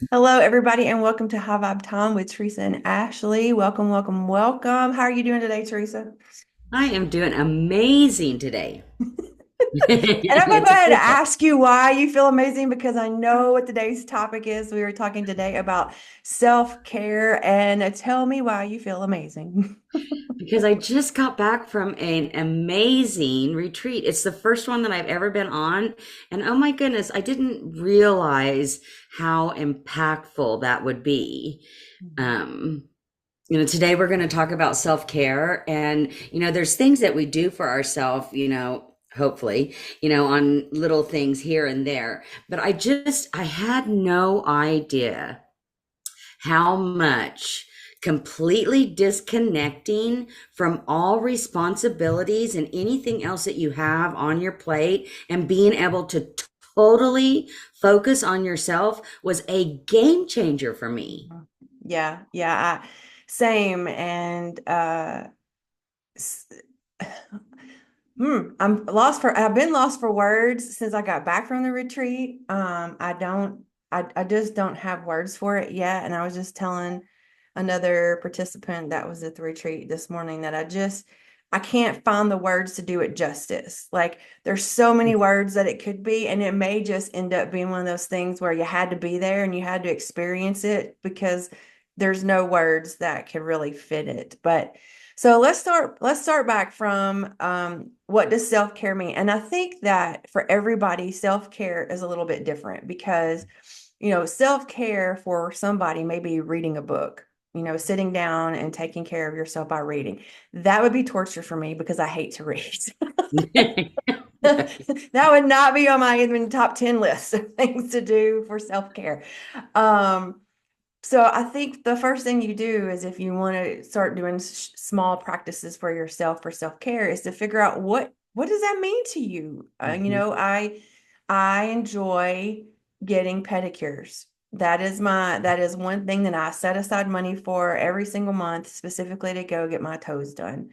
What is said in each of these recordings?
Hello, everybody, and welcome to High Vibe Time with Teresa and Ashley. Welcome, welcome, welcome. How are you doing today, Teresa? I am doing amazing today. And I'm going to It's go a ahead and good day ask you why you feel amazing because I know what today's topic is. We were talking today about self-care, and tell me why you feel amazing. because I just got back from an amazing retreat. It's the first one that I've ever been on. And oh my goodness, I didn't realize how impactful that would be. Um, Today we're going to talk about self-care and, there's things that we do for ourselves, hopefully, on little things here and there. But I had no idea how much completely disconnecting from all responsibilities and anything else that you have on your plate and being able to totally focus on yourself was a game changer for me. Yeah, yeah, same. And s- I've been lost for words since I got back from the retreat. I just don't have words for it yet. And I was just telling another participant that was at the retreat this morning that I can't find the words to do it justice. Like there's so many words that it could be, and it may just end up being one of those things where you had to be there and you had to experience it because there's no words that could really fit it. But so let's start back from what does self-care mean? And I think that for everybody, self-care is a little bit different because, self-care for somebody may be reading a book, sitting down and taking care of yourself by reading. That would be torture for me because I hate to read. That would not be on my even top 10 list of things to do for self-care. Um, so I think the first thing you do is if you want to start doing small practices for yourself for self-care is to figure out what does that mean to you? Mhm. I enjoy getting pedicures. That is one thing that I set aside money for every single month specifically to go get my toes done.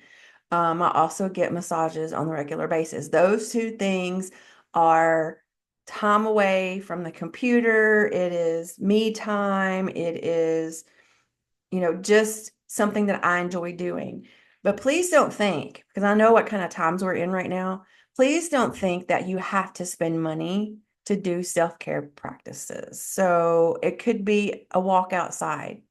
I also get massages on a regular basis. Those two things are time away from the computer. It is me time. It is, just something that I enjoy doing. But please don't think, because I know what kind of times we're in right now, please don't think that you have to spend money to do self-care practices. So it could be a walk outside.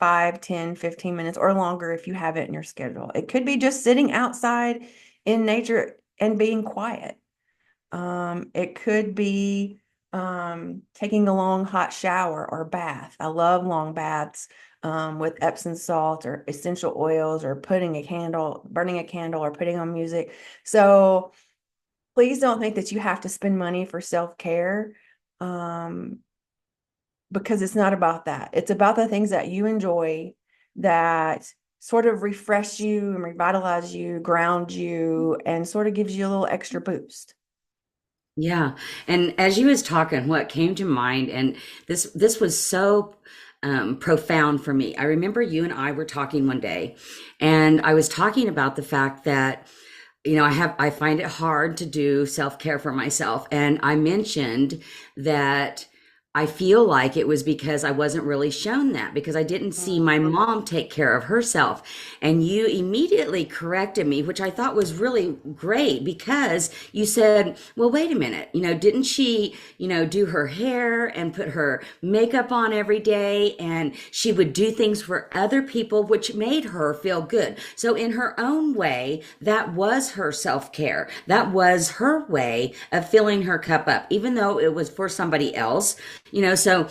5, 10, 15 minutes or longer if you have it in your schedule. It could be just sitting outside in nature and being quiet. It could be taking a long hot shower or bath. I love long baths with Epsom salt or essential oils or burning a candle or putting on music. So please don't think that you have to spend money for self-care. Um, because it's not about that. It's about the things that you enjoy that sort of refresh you and revitalize you, ground you, and sort of gives you a little extra boost. Yeah. And as you was talking, what came to mind, and this was so profound for me. I remember you and I were talking one day, and I was talking about the fact that, I find it hard to do self-care for myself. And I mentioned that I feel like it was because I wasn't really shown that because I didn't see my mom take care of herself. And you immediately corrected me, which I thought was really great because you said, well, wait a minute, didn't she, do her hair and put her makeup on every day and she would do things for other people, which made her feel good. So in her own way, that was her self-care. That was her way of filling her cup up, even though it was for somebody else. So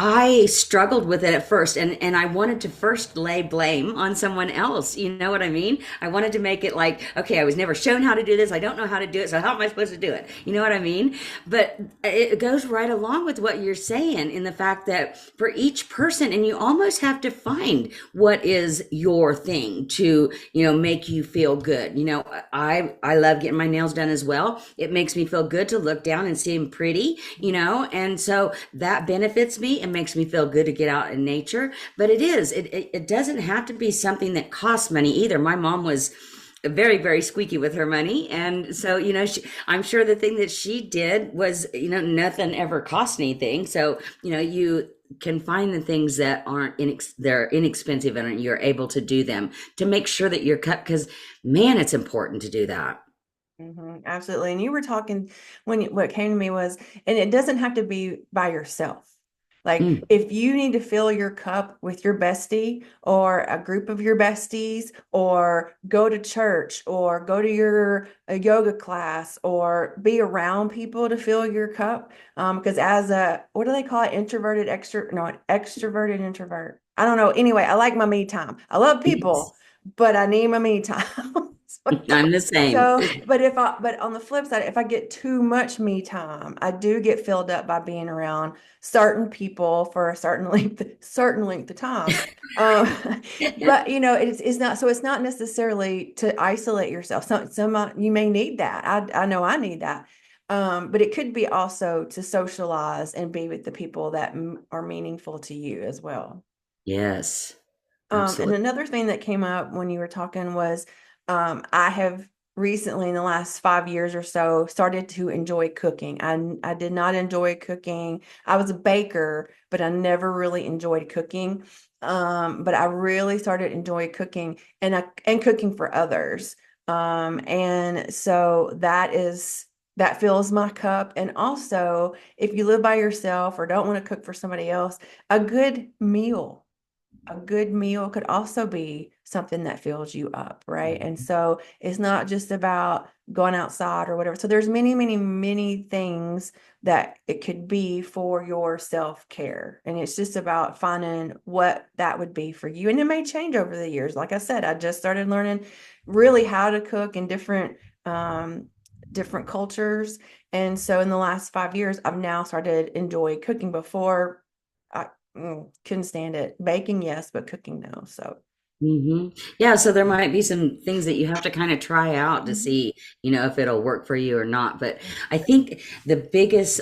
I struggled with it at first, and I wanted to first lay blame on someone else. You know what I mean? I wanted to make it like, okay, I was never shown how to do this. I don't know how to do it. So how am I supposed to do it? You know what I mean? But it goes right along with what you're saying in the fact that for each person, and you almost have to find what is your thing to, make you feel good. I love getting my nails done as well. It makes me feel good to look down and see them pretty, and so that benefits me and makes me feel good to get out in nature. But it doesn't have to be something that costs money either. My mom was very, very squeaky with her money. And so, I'm sure the thing that she did was, nothing ever cost anything. So, you can find the things that aren't they're inexpensive and you're able to do them to make sure that you're cut because man, it's important to do that. Absolutely. And you were talking what came to me was, and it doesn't have to be by yourself. Like Mm, if you need to fill your cup with your bestie or a group of your besties, or go to church or go to your a yoga class or be around people to fill your cup. Because as a, what do they call it? Introverted, extro, no, an extroverted introvert. I don't know. Anyway, I like my me time. I love yes. people, but I need my me time. I'm the same. So, but on the flip side, if I get too much me time, I do get filled up by being around certain people for a certain length of time. But it's not, so it's not necessarily to isolate yourself. You may need that. I know I need that. But it could be also to socialize and be with the people that are meaningful to you as well. Yes, And absolutely. another thing that came up when you were talking was, I have recently, in the last 5 years or so, started to enjoy cooking. I did not enjoy cooking. I was a baker, but I never really enjoyed cooking. But I really started enjoying cooking, and cooking for others. And so that fills my cup. And also, if you live by yourself or don't want to cook for somebody else, a good meal a good meal could also be something that fills you up, right? And so it's not just about going outside or whatever. So there's many, many, many things that it could be for your self-care. And it's just about finding what that would be for you. And it may change over the years. Like I said, I just started learning really how to cook in different cultures. And so in the last 5 years, I've now started enjoy cooking. Before I couldn't stand it. Baking, yes, but cooking, no. So, Yeah, so there might be some things that you have to kind of try out to mhm. see, if it'll work for you or not. But I think the biggest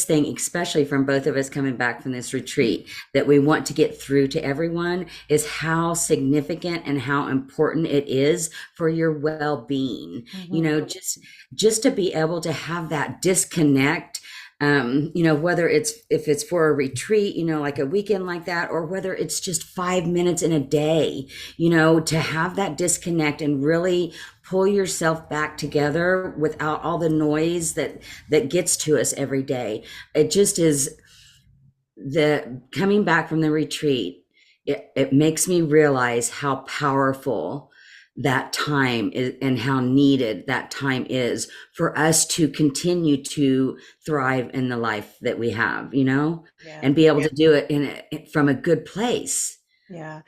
thing, especially from both of us coming back from this retreat, that we want to get through to everyone is how significant and how important it is for your well-being. Mhm. Just to be able to have that disconnect, whether if it's for a retreat, like a weekend like that, or whether it's just 5 minutes in a day, to have that disconnect and really pull yourself back together without all the noise that gets to us every day. It just is the coming back from the retreat. It makes me realize how powerful that time is and how needed that time is for us to continue to thrive in the life that we have, Yeah. and be able to do it from a good place. Yeah.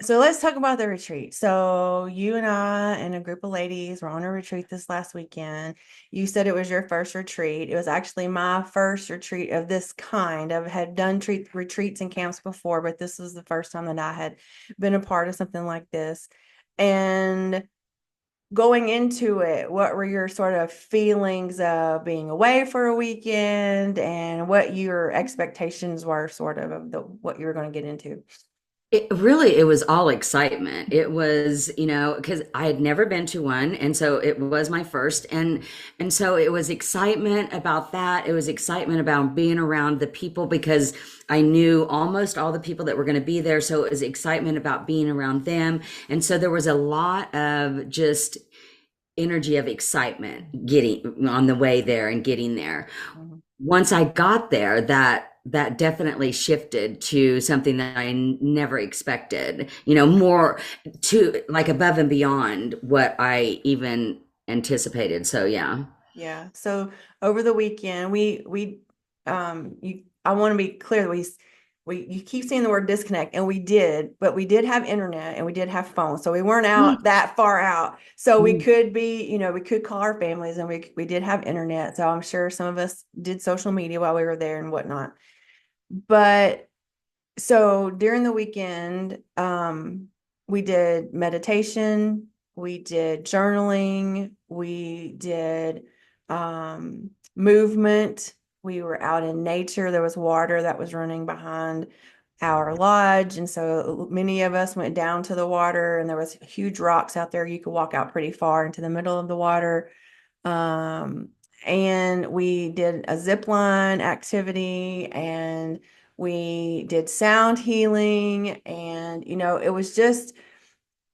So let's talk about the retreat. So you and I and a group of ladies were on a retreat this last weekend. You said it was your first retreat. It was actually my first retreat of this kind. I had done retreats and camps before, but this was the first time that I had been a part of something like this. And going into it, what were your sort of feelings of being away for a weekend, and what your expectations were sort of what you were going to get into? It was all excitement. It was, because I had never been to one, and so it was my first, and so it was excitement about that. It was excitement about being around the people because I knew almost all the people that were going to be there. So it was excitement about being around them, and so there was a lot of just energy of excitement getting on the way there and getting there. Mhm. Once I got there, that definitely shifted to something that I never expected, more to like above and beyond what I even anticipated. So yeah. Yeah. So over the weekend, you I want to be clear, we you keep saying the word disconnect, and we did, but we did have internet and we did have phones. So we weren't out that far out. So we Mm, could be, we could call our families, and we did have internet. So I'm sure some of us did social media while we were there and whatnot. But so during the weekend, we did meditation, we did journaling, we did movement. We were out in nature. There was water that was running behind. our lodge. And so many of us went down to the water, and there was huge rocks out there. You could walk out pretty far into the middle of the water. Um, and we did a zip line activity, and we did sound healing, and it was just,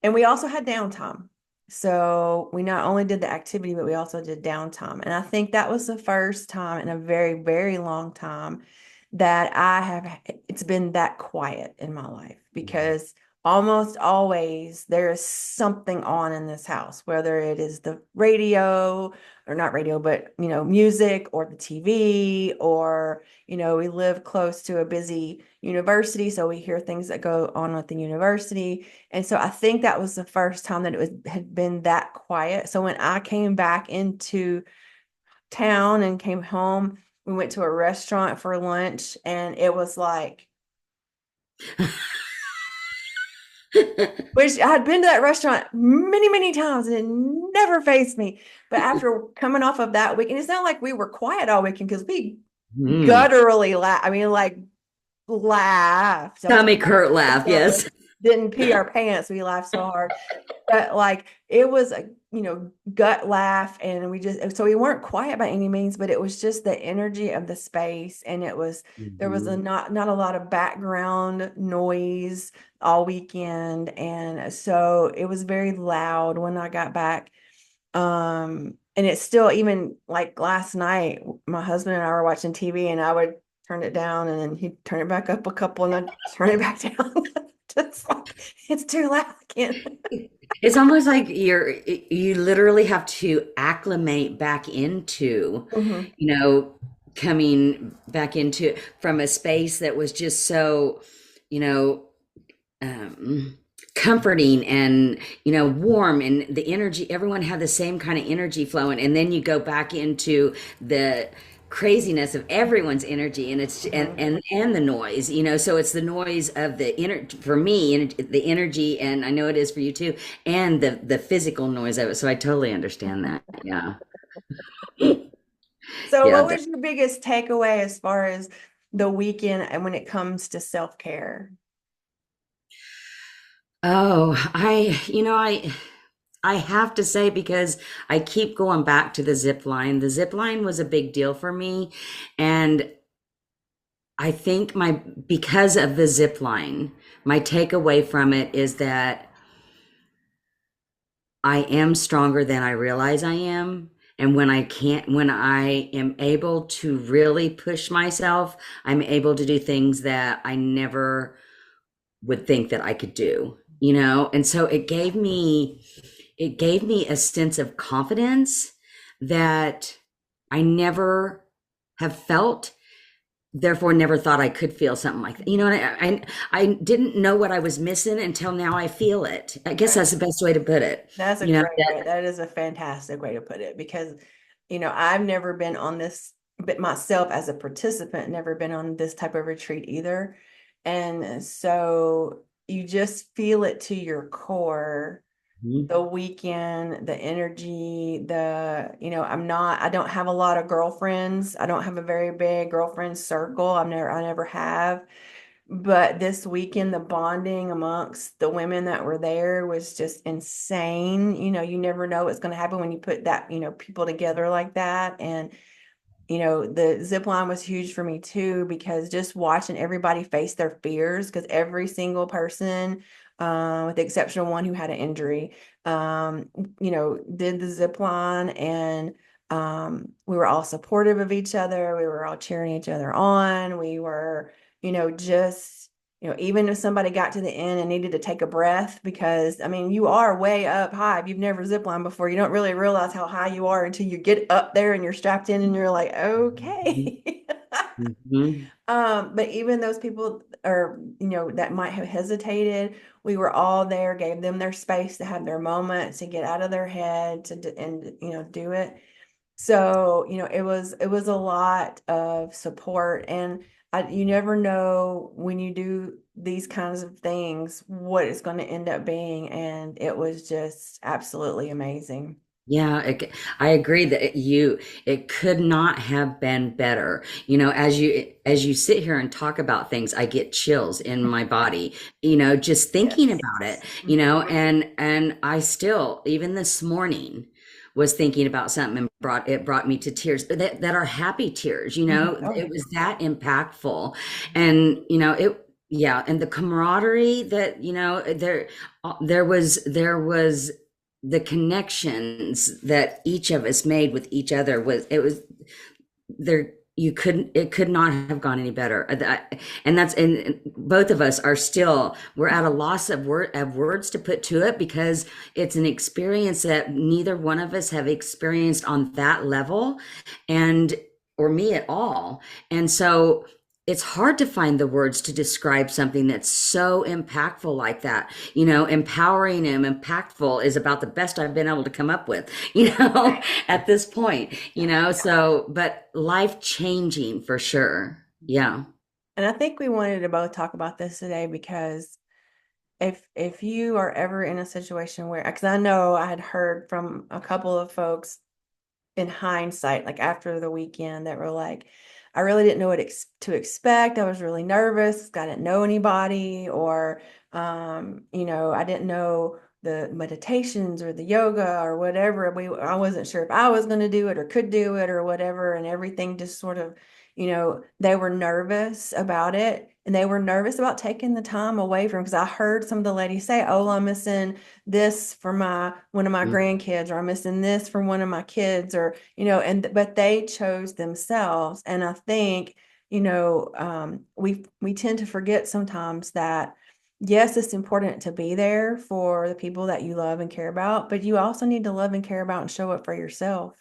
and we also had downtime. So we not only did the activity, but we also did downtime. And I think that was the first time in a very, very long time that it's been that quiet in my life, because almost always there is something on in this house, whether it is the radio, or not radio, but music, or the TV, or we live close to a busy university, so we hear things that go on at the university. And so I think that was the first time that had been that quiet. So when I came back into town and came home, we went to a restaurant for lunch, and it was like, which I had been to that restaurant many, many times, and it never faced me. But after coming off of that weekend, it's not like we were quiet all weekend, because we Mm. gutturally laughed. I mean, like, laughed. I'm Tommy Kurt laugh, sorry. yes. Didn't pee our pants. We laughed so hard. But like, it was a gut laugh, and we weren't quiet by any means, but it was just the energy of the space, and there was a Mhm. not a lot of background noise all weekend, and so it was very loud when I got back. And it's still, even like last night, my husband and I were watching TV, and I would turn it down, and then he'd turn it back up a couple, and I'd turn it back down. Just like, it's too loud. I can't. It's almost like you literally have to acclimate back into, Mhm. you know, coming back into from a space that was just so, you know, um, comforting and warm, and the energy, everyone had the same kind of energy flowing, and then you go back into the craziness of everyone's energy, and it's Mhm. and the noise, so it's the noise of the for me, and the energy, and I know it is for you too, and the physical noise of it, so I totally understand that. Yeah. So, Yeah. what was your biggest takeaway as far as the weekend and when it comes to self-care? Oh, I have to say, because I keep going back to the zip line. The zip line was a big deal for me. And I think because of the zip line, my takeaway from it is that I am stronger than I realize I am. And when I am able to really push myself, I'm able to do things that I never would think that I could do. And so it gave me a sense of confidence that I never have felt, therefore never thought I could feel something like that. I didn't know what I was missing until now I feel it. I guess Right. that's the best way to put it. That's a You know, great way. That is a fantastic way to put it, because, I've never been on this, but myself as a participant, never been on this type of retreat either. And so you just feel it to your core, that. the weekend, the energy, I don't have a lot of girlfriends. I don't have a very big girlfriend circle. I never have. But this weekend, the bonding amongst the women that were there was just insane. You never know what's going to happen when you put that, people together like that. And the zip line was huge for me too, because just watching everybody face their fears, because every single person, with the exception of one who had an injury, did the zip line, and we were all supportive of each other. We were all cheering each other on. We were, just, even if somebody got to the end and needed to take a breath, because I mean, you are way up high. If you've never zip lined before, you don't really realize how high you are until you get up there and you're strapped in, and you're like, Mhm. okay. Mhm. But even those people, or that might have hesitated, we were all there, gave them their space to have their moments, to get out of their head, and do it. So, it was a lot of support, and you never know when you do these kinds of things what it's going to end up being, and it was just absolutely amazing. Yeah, I agree that it could not have been better. As you sit here and talk about things, I get chills in my body, just thinking Yes. about it, Mhm. and I still, even this morning, was thinking about something and brought me to tears, but that are happy tears, Mhm. Oh it yeah. was that impactful. And, yeah, and the camaraderie that, there was the connections that each of us made with each other was there. You couldn't It could not have gone any better. And both of us are still, we're at a loss of words to put to it, because it's an experience that neither one of us have experienced on that level, and or me at all. And so it's hard to find the words to describe something that's so impactful like that. Empowering and impactful is about the best I've been able to come up with, at this point, so, but life changing for sure. Yeah. And I think we wanted to both talk about this today because if you are ever in a situation where, because I know I had heard from a couple of folks in hindsight, like after the weekend, that were like, I really didn't know what to expect. I was really nervous. I didn't know anybody, or, I didn't know the meditations or the yoga or whatever. I wasn't sure if I was going to do it or could do it or whatever. And everything just sort of, they were nervous about it. And they were nervous about taking the time away from, because I heard some of the ladies say, "Oh, I'm missing this for my one of my grandkids, or I'm missing this for one of my kids," or but they chose themselves. And I think, we tend to forget sometimes that yes, it's important to be there for the people that you love and care about, but you also need to love and care about and show up for yourself.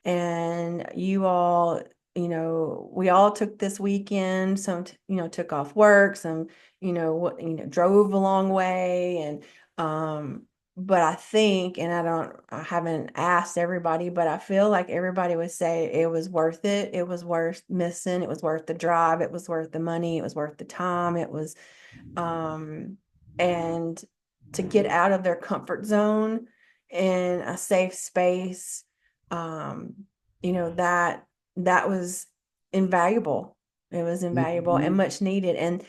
And you all, we all took this weekend, some took off work, some drove a long way. And but I think, and I haven't asked everybody, but I feel like everybody would say it was worth it. It was worth missing, it was worth the drive, it was worth the money, it was worth the time, it was um, and to get out of their comfort zone in a safe space, um, that was invaluable. It was invaluable and Mhm. much needed. And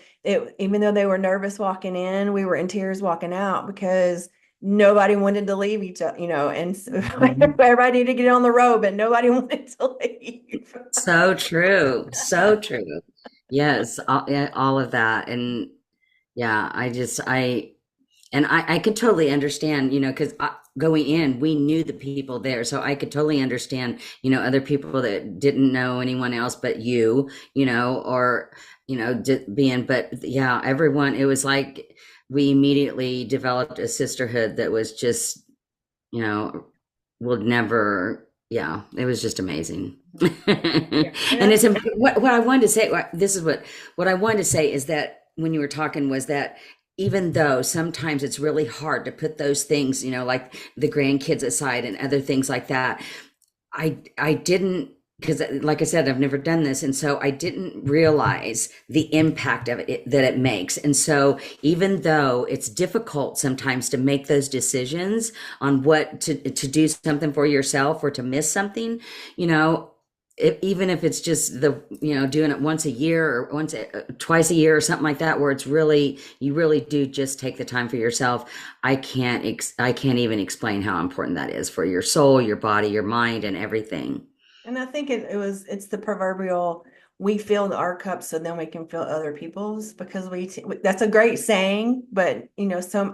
even though they were nervous walking in, we were in tears walking out, because nobody wanted to leave each other, and so Mhm. everybody needed to get on the road, but nobody wanted to leave. So true. So true. Yes, yeah, all of that. And yeah, I could totally understand, because going in, we knew the people there. So I could totally understand, other people that didn't know anyone else but or, but yeah, everyone, it was like we immediately developed a sisterhood that was just, you know, would never, yeah, it was just amazing. Yeah. And And what I wanted to say, what I wanted to say is that when you were talking was that even though sometimes it's really hard to put those things, like the grandkids aside and other things like that, I didn't, because like I said, I've never done this, and so I didn't realize the impact of that it makes. And so even though it's difficult sometimes to make those decisions on what to do something for yourself or to miss something, you know, even if it's just doing it once a year or twice a year or something like that, where it's really, you really do just take the time for yourself. I can't even explain how important that is for your soul, your body, your mind, and everything. I think it's the proverbial, we filled our cups so then we can fill other people's, because that's a great saying, but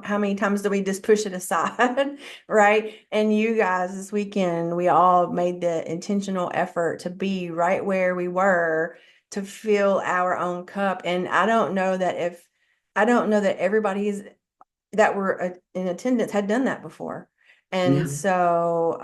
how many times do we just push it aside, right? And you guys, this weekend, we all made the intentional effort to be right where we were, to fill our own cup. And I don't know that everybody's that were in attendance had done that before. And Yeah. so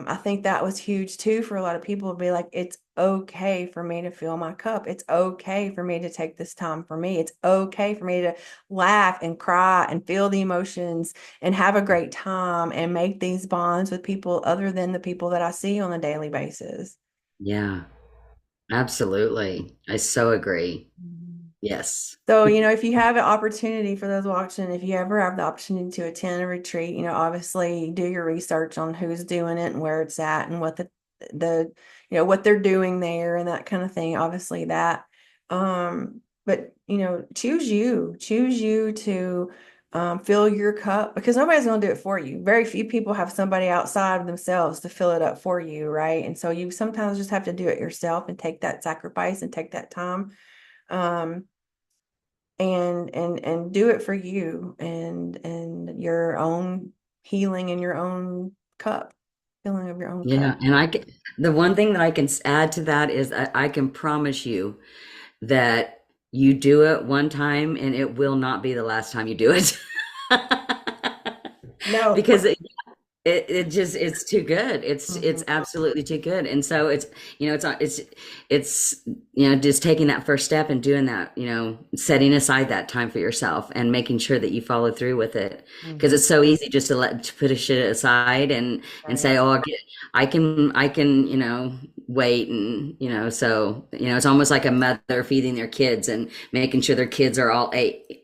I think that was huge too for a lot of people to be like, it's okay for me to fill my cup. It's okay for me to take this time for me. It's okay for me to laugh and cry and feel the emotions and have a great time and make these bonds with people other than the people that I see on a daily basis. Yeah, absolutely. I so agree. Yes. So, if you have an opportunity for those watching, if you ever have the opportunity to attend a retreat, obviously do your research on who's doing it and where it's at and what the, what they're doing there and that kind of thing. Obviously that. But choose you to fill your cup because nobody's going to do it for you. Very few people have somebody outside of themselves to fill it up for you, right? And so you sometimes just have to do it yourself and take that sacrifice and take that time. Um, and do it for you and your own healing in your own cup, filling of your own Yeah, cup. and the one thing that I can add to that is I can promise you that you do it one time and it will not be the last time you do it. No. Because it just it's too good. It's Mhm. absolutely too good. And so it's just taking that first step and doing that, setting aside that time for yourself and making sure that you follow through with it. Because Mhm. it's so easy just to put a shit aside and Right. say, "Oh, I can, wait." And so it's almost like a mother feeding their kids and making sure their kids are all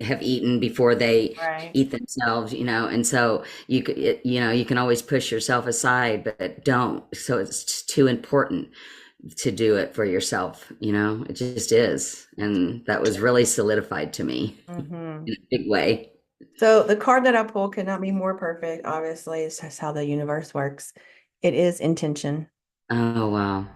have eaten before they Right. eat themselves, and so you can always push yourself aside, but don't. So it's just too important to do it for yourself. It just is. And that was really solidified to me Hmm. in a big way. So the card that I pulled could not be more perfect. Obviously, it's just how the universe works. It is intention. Oh, wow.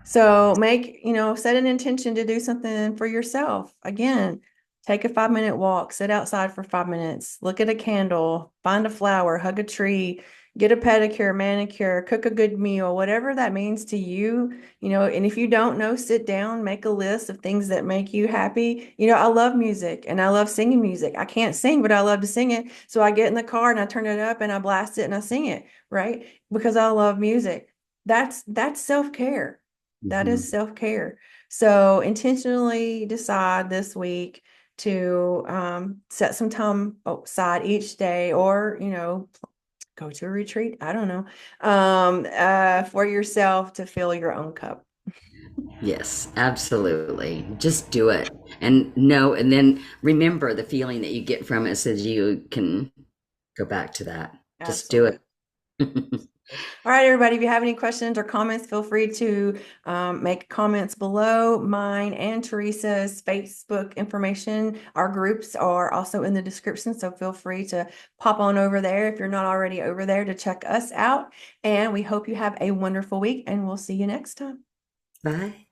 So set an intention to do something for yourself. Again, take a 5-minute walk, sit outside for 5 minutes, look at a candle, find a flower, hug a tree, get a pedicure, manicure, cook a good meal, whatever that means to you, and if you don't know, sit down, make a list of things that make you happy. I love music and I love singing music. I can't sing, but I love to sing it. So I get in the car and I turn it up and I blast it and I sing it, right? Because I love music. That's self-care. That is Hmm. self-care. So intentionally decide this week to set some time aside each day or, go to a retreat. I don't know. For yourself to fill your own cup. Yes, absolutely. Just do it. And know, and then remember the feeling that you get from it so you can go back to that. Just do Absolutely. it. All right, everybody, if you have any questions or comments, feel free to make comments below. Mine and Teresa's Facebook information. Our groups are also in the description, so feel free to pop on over there if you're not already over there to check us out. And we hope you have a wonderful week, and we'll see you next time. Bye.